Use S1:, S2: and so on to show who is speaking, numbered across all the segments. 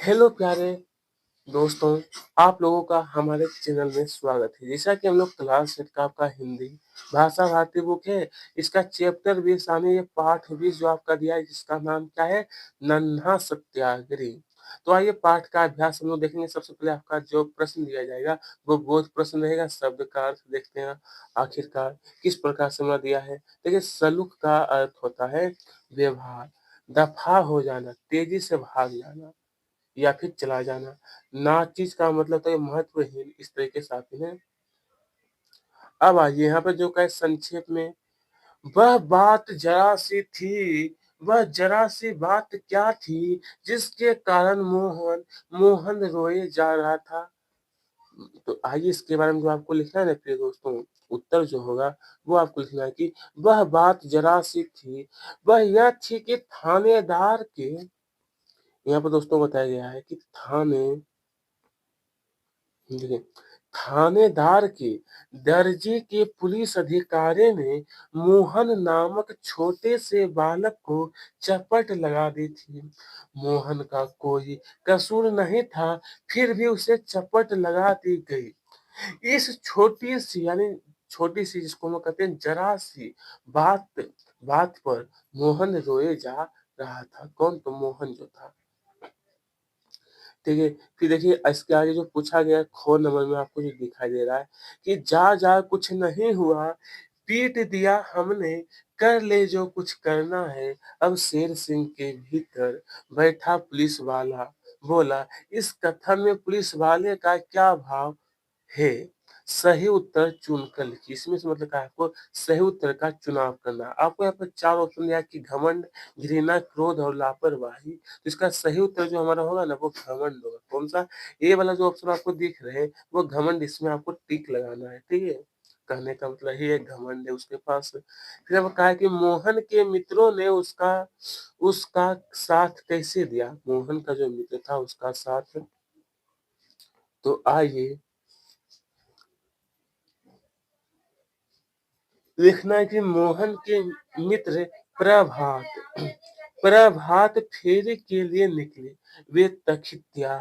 S1: Hello प्यारे दोस्तों, आप लोगों का हमारे चैनल में स्वागत है। जैसा कि हम लोग क्लास 8 का आपका हिंदी भाषा भारती बुक है, इसका चैप्टर 20 यानी ये पाठ 20 जो आपका दिया है जिसका नाम क्या है? नन्हा सत्याग्रही। तो आइए पाठ का अभ्यास हम लोग देखेंगे। सबसे पहले आपका जो प्रश्न दिया जाएगा वो बोध प्रश्न रहेगा। शब्द का अर्थ देखते हैं आखिरकार किस प्रकार से हमने दिया है। देखिए सलूक का अर्थ होता है व्यवहार, दफा हो जाना, तेजी से भाग जाना या फिर चला जाना। नाचीज का मतलब तो ये महत्वहीन, इस तरीके से आप इन्हें। अब आइए यहाँ पे जो कहे संक्षेप में, वह बात जरा सी थी, वह जरा सी बात क्या थी जिसके कारण मोहन मोहन रोए जा रहा था। तो आइए इसके बारे में जो आपको लिखना है ना प्रिय दोस्तों, उत्तर जो होगा वो आपको लिखना है कि वह बात जरा सी थी, वह यह थी कि थानेदार के, यहाँ पर दोस्तों बताया गया है कि देखिए, थानेदार के दर्जे के पुलिस अधिकारी ने मोहन नामक छोटे से बालक को चपट लगा दी थी। मोहन का कोई कसूर नहीं था, फिर भी उसे चपट लगा दी गई। इस छोटी सी यानी छोटी सी जिसको हम कहते हैं जरा सी बात बात पर मोहन रोए जा रहा था। कौन? तो मोहन जो था। ठीक है, फिर देखिए इसके आगे जो पूछा गया है ख नंबर में आपको जो दिखाई दे रहा है कि जा जा कुछ नहीं हुआ, पीट दिया हमने, कर ले जो कुछ करना है। अब शेर सिंह के भीतर बैठा पुलिस वाला बोला, इस कथन में पुलिस वाले का क्या भाव है? सही उत्तर चुनकर लिखिए। इसमें से मतलब क्या है? आपको सही उत्तर का चुनाव करना है। आपको यहाँ पर 4 ऑप्शन दिया है कि घमंड, घृणा, क्रोध और लापरवाही। तो इसका सही उत्तर जो हमारा होगा ना वो घमंड होगा। कौन सा? ए वाला जो ऑप्शन आपको दिख रहे हैं वो घमंड, इसमें आपको टिक लगाना है। ठीक है, कहने का मतलब ये घमंड है उसके पास। फिर अब कहा है कि मोहन के मित्रों ने उसका उसका साथ कैसे दिया? मोहन का जो मित्र था उसका साथ। तो आइए लिखना है कि मोहन के मित्र प्रभात प्रभात फेरी के लिए निकले। वे तखित्या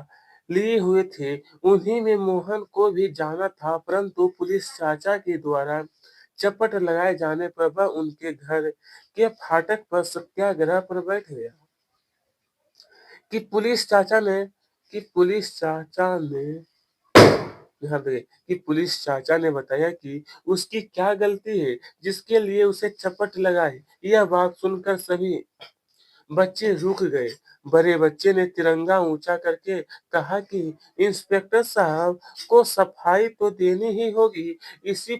S1: लिए हुए थे। उन्हीं में मोहन को भी जाना था, परंतु पुलिस चाचा के द्वारा चपट लगाए जाने पर वह उनके घर के फाटक पर सत्याग्रह पर बैठ गया। कि पुलिस चाचा ने कि पुलिस चाचा ने ध्यान रहे कि पुलिस चाचा ने बताया कि उसकी क्या गलती है जिसके लिए उसे चपट लगाई। यह बात सुनकर सभी बच्चे रुक गए। बड़े बच्चे ने तिरंगा ऊंचा करके कहा कि इंस्पेक्टर साहब को सफाई तो देनी ही होगी। इसी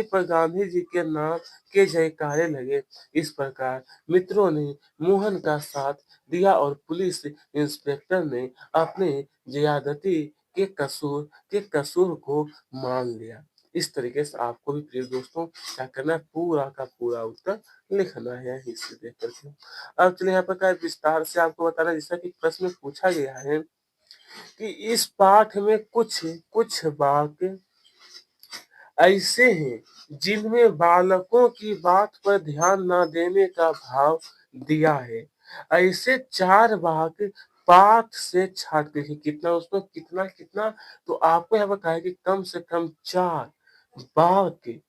S1: पर गांधी जी के नाम के जयकारे लगे। इस प्रकार मित्रों ने मोहन का साथ दिया और पुलिस इंस्पेक्टर ने अपने ज्यादती के कसूर को मान लिया। इस तरीके से आपको भी प्रिय दोस्तों क्या करना है? पूरा का पूरा उत्तर लिखना है हिस्से देख करके। अब चलिए यहाँ पर क्या है, विस्तार से आपको बताना है, जैसा कि प्रश्न में पूछा गया है कि इस पाठ में कुछ कुछ वाक्य ऐसे हैं जिनमें बालकों की बात पर ध्यान न देने का भाव दिया है। ऐसे 4 वाक्य पाठ से छाट देखिए कितना उसमें कितना कितना। तो आपको यहाँ पर कहा है कि कम से कम 4 वाक्य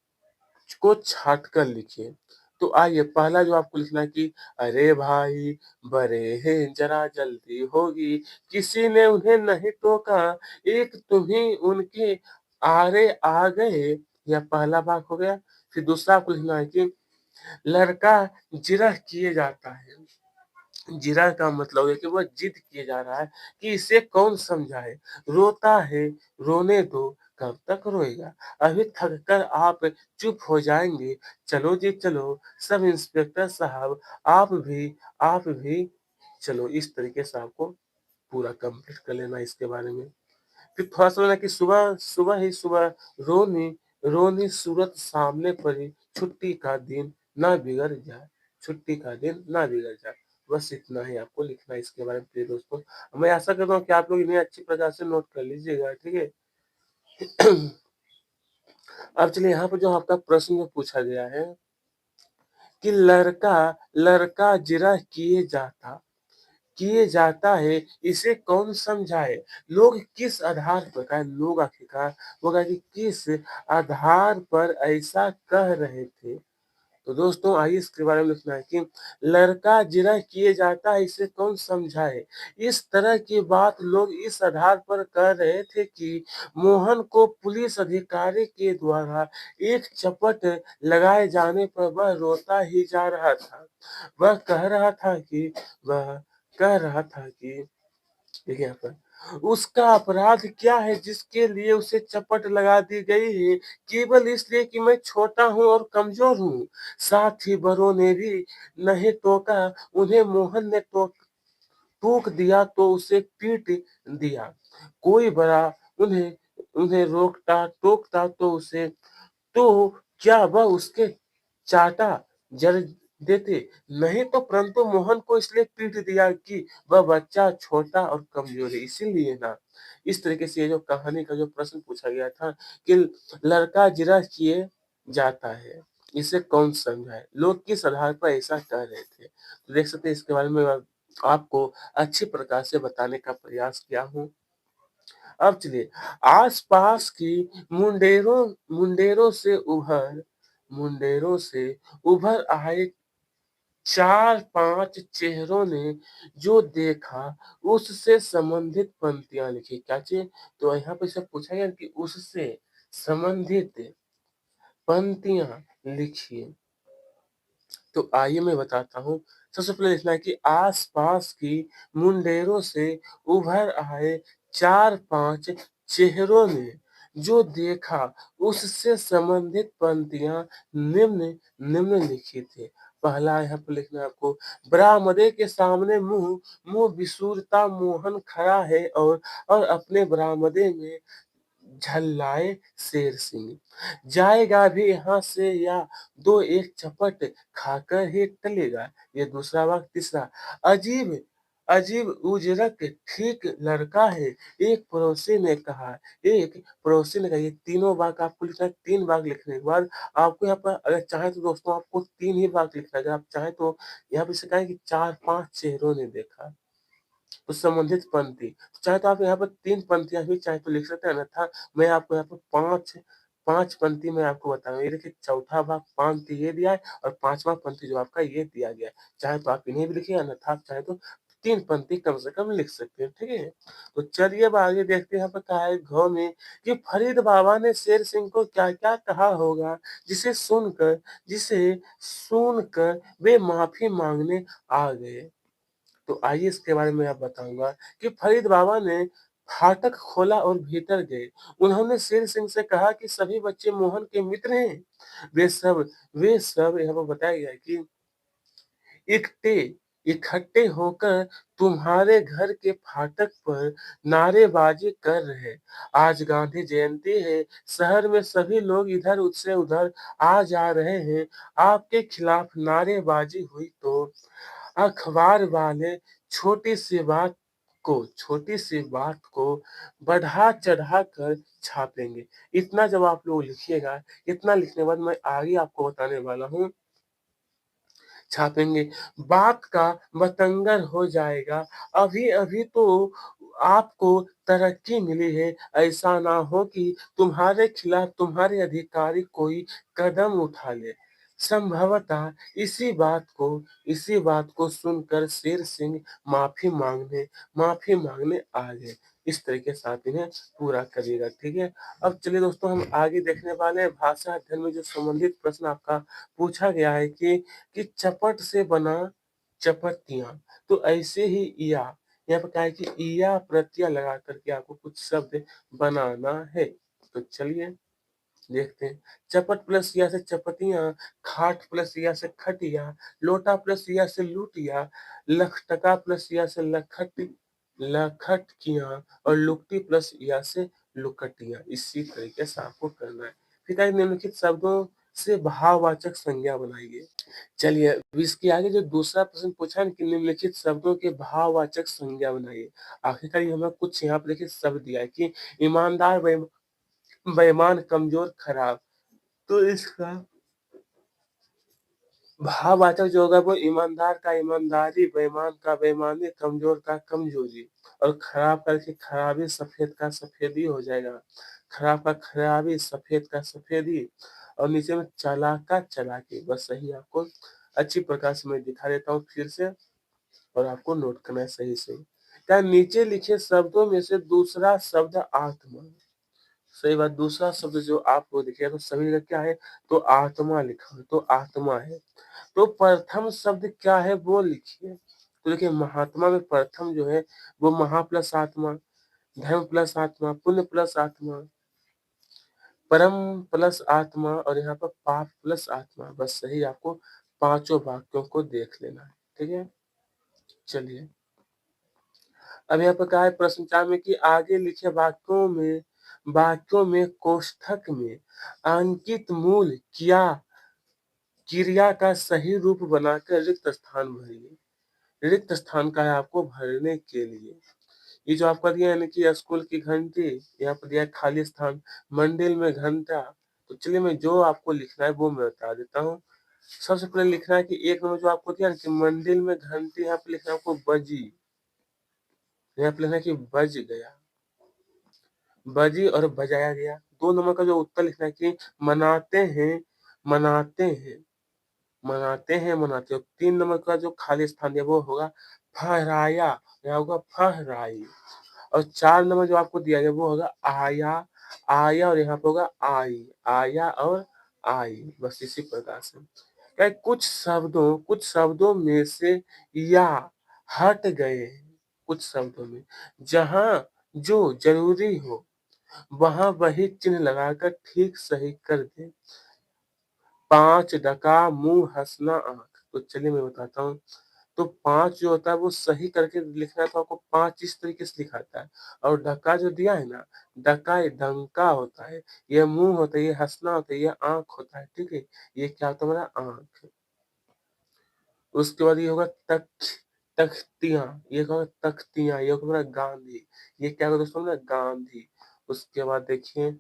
S1: को छाट कर लिखिए। तो आइए पहला जो आपको लिखना है कि अरे भाई बड़े हैं जरा जल्दी होगी, किसी ने उन्हें नहीं टोका, एक तुम ही उनके आरे आ गए। यह पहला भाग हो गया। फिर दूसरा आपको लिखना है कि लड़का जिरह किए जाता है। जिरह का मतलब है कि वह जिद किए जा रहा है कि इसे कौन समझाए, रोता है, रोने दो, कब तक रोएगा, अभी थक कर आप चुप हो जाएंगे, चलो जी चलो, सब इंस्पेक्टर साहब आप भी चलो। इस तरीके से आपको पूरा कंप्लीट कर लेना इसके बारे में। फिर थोड़ा सा ना कि सुबह सुबह ही सुबह रोनी रोनी सूरत सामने पड़ी, छुट्टी का दिन ना बिगड़ जाए, छुट्टी का दिन ना बिगड़ जाए। बस इतना ही आपको लिखना है इसके बारे में प्रिय दोस्तों। मैं आशा करता हूँ कि आप लोग इन्हें अच्छी प्रकार से नोट कर लीजिएगा। ठीक है। अब चलिए यहाँ पर जो आपका प्रश्न जो पूछा गया है कि लड़का लड़का जिरह किए जाता किए जाता है इसे कौन समझाए। लोग किस आधार पर, कहा लोग आखिरकार वो कहा कि किस आधार पर ऐसा कह रहे थे। तो दोस्तों आइए इसके बारे में लिखना है कि लड़का जिरह किए जाता है इसे कौन समझाए। इस तरह की बात लोग इस आधार पर कह रहे थे कि मोहन को पुलिस अधिकारी के द्वारा एक चपट लगाए जाने पर वह रोता ही जा रहा था। वह कह रहा था कि वह कह रहा था कि देखिए यहाँ पर उसका अपराध क्या है जिसके लिए उसे चपट लगा दी गई है, केवल इसलिए कि मैं छोटा हूँ और कमजोर हूँ। साथ ही बड़ों ने भी नहीं टोका, उन्हें मोहन ने टोक दिया तो उसे पीट दिया। कोई बड़ा उन्हें उन्हें रोकता टोकता तो उसे, तो क्या वह उसके चाटा जर देते? नहीं तो, परंतु मोहन को इसलिए पीट दिया कि वह बच्चा छोटा और कमजोर है, इसीलिए ना। इस तरीके से ये जो कहानी का जो प्रश्न पूछा गया था कि लड़का जिरह किए जाता है, इसे कौन समझाए? लोग किस आधार पर ऐसा कह रहे थे? तो देख सकते हैं इसके बारे में आपको अच्छी प्रकार से बताने का प्रयास किया हूँ। अब चलिए आस-पास की मुंडेरों मुंडेरों से उभर आए 4-5 चेहरों ने जो देखा उससे संबंधित पंक्तियाँ लिखी। क्या चीज़? तो यहाँ पे से पूछा गया कि उससे संबंधित पंक्तियाँ लिखिए। तो आइए मैं बताता हूँ। सबसे पहले लिखना है कि आस-पास की मुंडेरों से उभर आए 4-5 चेहरों ने जो देखा उससे संबंधित पंक्तियाँ निम्नलिखित है। पहला यहाँ पे लिखना है आपको, बरामदे के सामने मुँह मुँह बिसूरता मोहन खड़ा है और अपने बरामदे में झल्लाए शेर सिंह। जाएगा भी यहाँ से या दो एक चपट खाकर ही टलेगा। ये दूसरा वाक्य। तीसरा, अजीब अजीब उजरक ठीक लड़का है, एक पड़ोसी ने कहा। ये तीनों वाक्य आपको लिखना है। 3 वाक्य लिखने के बाद आपको यहाँ पर अगर चाहें तो दोस्तों आपको 3 ही वाक्य लिखना है। अगर आप चाहें तो यहाँ पे सिखाएँ कि 4-5 चेहरों ने देखा। तो संबंधित पंक्ति, चाहे तो आप यहाँ पर 3 पंक्तियाँ भी चाहे तो लिख सकते हैं, अन्यथा मैं आपको यहाँ पर 5 पंक्ति मैं आपको बताऊँ। ये देखिए चौथा भाग पंक्ति ये दिया है और 5वां पंक्ति जो आपका ये दिया गया है। चाहे तो आप इन्हें भी लिखिए, अन्यथा आप चाहे तो 3 पंक्ति कम से कम लिख सकते हैं, ठीक है? तो चलिए अब आगे देखते हैं यहाँ पर कहा है घ में कि फरीद बाबा ने शेर सिंह को क्या-क्या कहा होगा, जिसे सुनकर वे माफ़ी माँगने आ गए। तो आइए इसके बारे में आप बताऊँगा कि फरीद बाबा ने फाटक खोला और भीतर गए। उन्होंने शेर सिंह से कहा कि सभी बच्चे मोहन के मित्र हैं। वे सब यहाँ पर बताया गया है कि इकट्ठे इकट्ठे होकर तुम्हारे घर के फाटक पर नारेबाजी कर रहे। आज गांधी जयंती है, शहर में सभी लोग इधर से उधर आ जा रहे हैं। आपके खिलाफ नारेबाजी हुई तो अखबार वाले छोटी सी बात को बढ़ा-चढ़ा कर छापेंगे। इतना जब आप लोग लिखिएगा, इतना लिखने के बाद मैं आगे आपको बताने वाला हूँ छापेंगे। बात का बतंगड़ हो जाएगा। अभी-अभी तो आपको तरक्की मिली है। ऐसा ना हो कि तुम्हारे खिलाफ तुम्हारे अधिकारी कोई कदम उठा ले। संभवतः इसी बात को सुनकर शेर सिंह माफ़ी माँगने आ गए। इस तरीके से आप इन्हें पूरा करिएगा, ठीक है? अब चलिए दोस्तों हम आगे देखने वाले हैं भाषा अध्ययन में जो संबंधित प्रश्न आपका पूछा गया है कि चपट से बना चपतियाँ। तो ऐसे ही ईया, यहाँ पे क्या है कि ईया प्रत्यय लगा करके आपको कुछ शब्द बनाना है। तो चलिए देखते हैं। चपट प्लस या से चपतियाँ, खाट प्लस या से खटिया, लोटा प्लस या से लुटिया, लखटका प्लस या से लखटकियाँ और लुकटी प्लस या से लुकटियाँ। इसी तरीके से आपको करना है। फिर कहा निम्नलिखित शब्दों से भाववाचक संज्ञा बनाइए। चलिए अब इसके आगे जो दूसरा प्रश्न पूछा है कि निम्नलिखित शब्दों के भाववाचक संज्ञा बनाइए। आखिरकार ये हमें कुछ यहाँ पे देखिए शब्द दिया है कि ईमानदार, बेईमान, कमजोर, खराब। तो इसका भाववाचक जो होगा वो ईमानदार का ईमानदारी, बेईमान का बेईमानी, कमज़ोर का कमज़ोरी और खराब का देखिए खराबी, सफ़ेद का सफ़ेदी हो जाएगा। खराब का खराबी, सफ़ेद का सफ़ेदी और नीचे में चालाक का चालाकी। बस सही आपको अच्छी प्रकार से मैं दिखा देता हूँ फिर से और आपको नोट करना है सही से। क्या नीचे लिखे शब्दों में से दूसरा शब्द आत्मा। सही बात, दूसरा शब्द जो आपको दिखेगा तो सभी जगह क्या है? तो आत्मा लिखा है, तो आत्मा है। तो प्रथम शब्द क्या है वो लिखिए। तो देखिए महात्मा में प्रथम जो है वो महा प्लस आत्मा, धर्म प्लस आत्मा, पुण्य प्लस आत्मा, परम प्लस आत्मा और यहाँ पर पाप प्लस आत्मा। बस सही आपको पाँचों वाक्यों को देख लेना है। ठीक है? चलिए। अब यहाँ पर कहा है प्रश्न 4 में कि आगे लिखे वाक्यों में कोष्ठक में अंकित मूल क्या क्रिया का सही रूप बनाकर रिक्त स्थान भरिए। रिक्त स्थान का है आपको भरने के लिए। ये जो आपका दिया है ना कि स्कूल की घंटी, यहाँ पर दिया है खाली स्थान, मंदिर में घंटा। तो चलिए मैं जो आपको लिखना है वो मैं बता देता हूँ। सबसे पहले लिखना है कि 1 नंबर जो आपको दिया है ना कि मंदिर में घंटी, यहाँ पे लिखना है आपको बजी। यहाँ पे लिखना है कि बज गया। बजी और बजाया गया। 2 नंबर का जो उत्तर लिखना है कि मनाते हैं, मनाते हैं, मनाते हैं, मनाते हो। 3 नंबर का जो खाली स्थान दिया वो होगा फहराया, यहाँ होगा फहराई। और 4 नंबर जो आपको दिया गया वो होगा आया, आया और यहाँ पे होगा आई, आया और आई। बस इसी प्रकार से। क्या है, कुछ शब्दों में से या हट गए, कुछ शब्दों में जहाँ जो ज़रूरी हो वहाँ वही चिन्ह लगाकर ठीक सही कर दें। 5 डका, मुँह, हँसना, आँख। तो चलिए मैं बताता हूँ। तो 5 जो होता है वो सही करके लिखना है तो आपको 5 इस तरीके से लिखाता है। और डका जो दिया है ना, डका ये डंका होता है, ये मुँह होता है, ये हँसना होता है, ये आँख होता है, ठीक है? ये क्या होता है हमारा आँख। उसके बाद ये होगा तख्तियाँ, ये होगा तख्तियाँ, ये होगा हमारा गांधी। ये क्या होगा दोस्तों हमारा गांधी। उसके बाद देखिए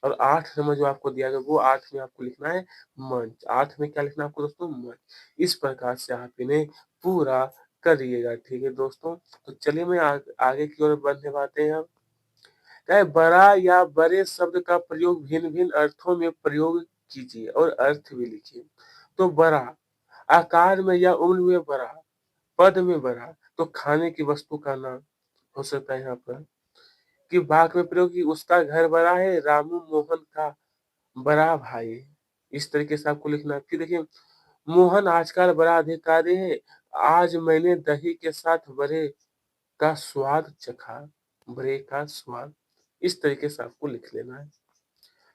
S1: और 8 नंबर जो आपको दिया गया वो 8 में आपको लिखना है मंच। 8 में क्या लिखना है आपको दोस्तों? मंच। इस प्रकार से आप इन्हें पूरा करिएगा, ठीक है दोस्तों? तो चलिए मैं आगे की ओर बढ़ने पाते हैं अब। क्या बड़ा या बड़े शब्द का प्रयोग भिन्न-भिन्न अर्थों में प्रयोग कीजिए और अर्थ भी लिखिए। तो बड़ा, आकार में या उम्र में बड़ा, पद में बड़ा, तो खाने की वस्तु का नाम हो सकता है यहाँ पर। कि वाक्य में प्रयोग कि उसका घर बड़ा है, रामू मोहन का बड़ा भाई। इस तरीके से आपको लिखना है। फिर देखिए मोहन आजकल बड़ा अधिकारी है। आज मैंने दही के साथ बड़े का स्वाद चखा। बड़े का स्वाद। इस तरीके से आपको लिख लेना है।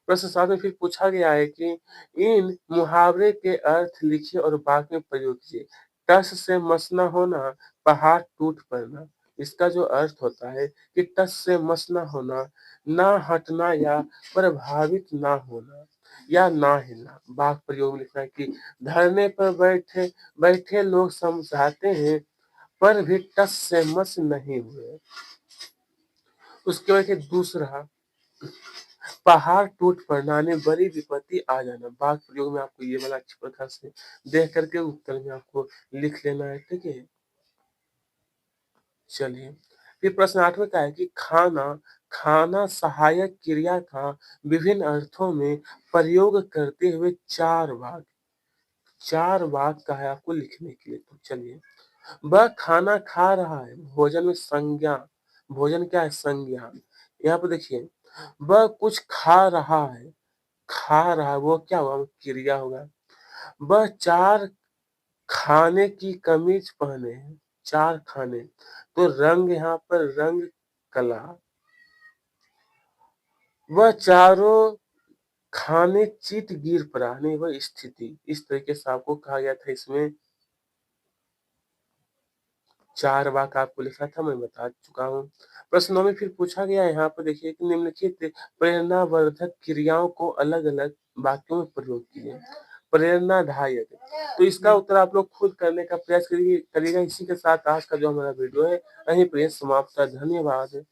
S1: प्रश्न 7 में फिर पूछा गया है कि इन मुहावरे के अर्थ लिखिए और वाक्य में प्रयोग कीजिए। टस से मस न होना, पहाड़ टूट पड़ना। इसका जो अर्थ होता है कि टस से मस न होना, ना हटना या प्रभावित ना होना या ना हिलना। वाक्य प्रयोग में लिखना है कि धरने पर बैठे बैठे लोग समझाते हैं पर भी टस से मस नहीं हुए। उसके बाद देखिए दूसरा पहाड़ टूट पड़ना यानी बड़ी विपत्ति आ जाना। वाक्य प्रयोग में आपको ये वाला अच्छी प्रकार से देख करके उत्तर में आपको लिख लेना है, ठीक है? चलिए, फिर प्रश्न 8 में क्या है कि खाना सहायक क्रिया का विभिन्न अर्थों में प्रयोग करते हुए 4 वाक्य का है आपको लिखने के लिए। तो चलिए, वह खाना खा रहा है, भोजन में संज्ञा, भोजन क्या है? संज्ञा। यहाँ पे देखिए, वह कुछ खा रहा है वो क्या हुआ? वो क्रिया होगा। वह 4 खाने की कमीज पहने हैं, 4 खाने। तो रंग यहाँ पर रंग कला। वह चारों खाने चित गिर पड़ा, नहीं वह स्थिति। इस तरीके से आपको कहा गया था इसमें 4 वाक्य आपको लिखा था, मैं बता चुका हूँ। प्रश्न 9 में फिर पूछा गया है यहाँ पर देखिए कि निम्नलिखित प्रेरणावर्धक क्रियाओं को अलग-अलग वाक्यों में प्रयोग कीजिए। प्रेरणादायक, तो इसका उत्तर आप लोग खुद करने का प्रयास करिएगा। इसी के साथ आज का जो हमारा वीडियो है, यहीं पे समाप्त है। धन्यवाद।